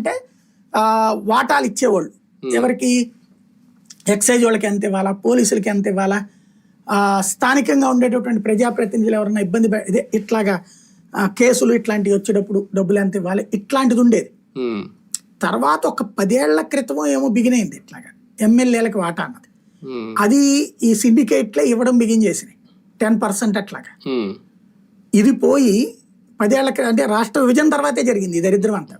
అంటే వాటాలు ఇచ్చేవాళ్ళు. ఎవరికి? ఎక్సైజ్ వాళ్ళకి ఎంత ఇవ్వాలా, పోలీసులకి ఎంత ఇవ్వాలా, స్థానికంగా ఉండేటటువంటి ప్రజాప్రతినిధులు ఎవరన్నా ఇబ్బంది ఇదే ఇట్లాగా కేసులు ఇట్లాంటివి వచ్చేటప్పుడు డబ్బులు ఎంత ఇవ్వాలి, ఇట్లాంటిది ఉండేది. తర్వాత ఒక 10 ఏళ్ల క్రితమో ఏమో బిగినైంది ఇట్లాగా ఎమ్మెల్యేలకు వాటా అన్నది. అది ఈ సిండికేట్లే ఇవ్వడం బిగిన్ చేసినాయి 10% అట్లాగా. ఇది పోయి 10 ఏళ్ల అంటే రాష్ట్ర విభజన తర్వాతే జరిగింది ఈ దరిద్రం అంతా.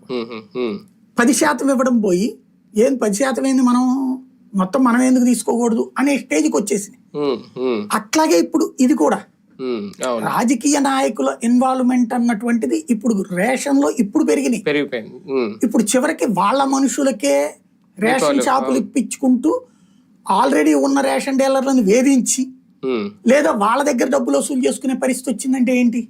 10% ఇవ్వడం పోయి 10% ఏంది, మొత్తం మనం ఎందుకు తీసుకోకూడదు అనే స్టేజ్కి వచ్చేసింది. అట్లాగే ఇప్పుడు ఇది కూడా రాజకీయ నాయకుల ఇన్వాల్వ్మెంట్ అన్నటువంటిది ఇప్పుడు రేషన్ లో ఇప్పుడు పెరిగినాయి. ఇప్పుడు చివరికి వాళ్ళ మనుషులకే రేషన్ షాపులు ఇప్పించుకుంటూ ఆల్రెడీ ఉన్న రేషన్ డీలర్లను వేధించి లేదా వాళ్ళ దగ్గర డబ్బులు వసూలు చేసుకునే పరిస్థితి వచ్చిందంటే ఏంటి?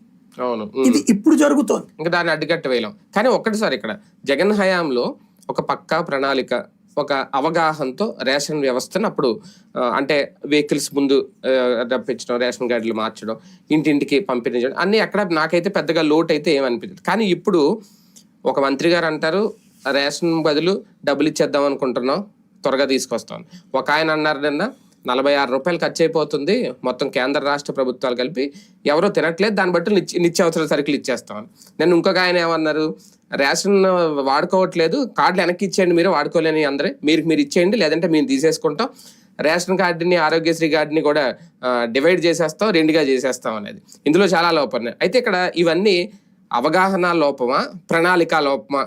ఇది ఇప్పుడు జరుగుతోంది. ఇంకా దాన్ని అడ్డుకట్ట వేయలేం. కానీ ఒక్కటిసారి ఇక్కడ జగన్ హయాంలో ఒక పక్కా ప్రణాళిక, ఒక అవగాహనతో రేషన్ వ్యవస్థను అప్పుడు అంటే వెహికల్స్ ముందు రప్పించడం, రేషన్ కార్డులు మార్చడం, ఇంటింటికి పంపిణీ చేయడం అన్నీ అక్కడ నాకైతే పెద్దగా లోటు అయితే ఏమనిపించదు. కానీ ఇప్పుడు ఒక మంత్రి గారు అంటారు రేషన్ బదులు డబ్బులు ఇచ్చేద్దాం అనుకుంటున్నాం, త్వరగా తీసుకొస్తాం. ఒక ఆయన అన్నారు నిన్న 46 రూపాయలు ఖర్చు అయిపోతుంది, మొత్తం కేంద్ర రాష్ట్ర ప్రభుత్వాలు కలిపి ఎవరో తినట్లేదు, దాన్ని బట్టి నిత్యావసర సరుకులు ఇచ్చేస్తామని. నేను ఇంకొక ఆయన ఏమన్నారు, రేషన్ వాడుకోవట్లేదు, కార్డులు వెనక్కి ఇచ్చేయండి, మీరు వాడుకోలేని అందరే మీరు ఇచ్చేయండి, లేదంటే మేము తీసేసుకుంటాం, రేషన్ కార్డుని ఆరోగ్యశ్రీ కార్డుని కూడా డివైడ్ చేసేస్తాం, 2గా చేసేస్తాం అనేది. ఇందులో చాలా లోపం. అయితే ఇక్కడ ఇవన్నీ అవగాహన లోపమా, ప్రణాళిక లోపమా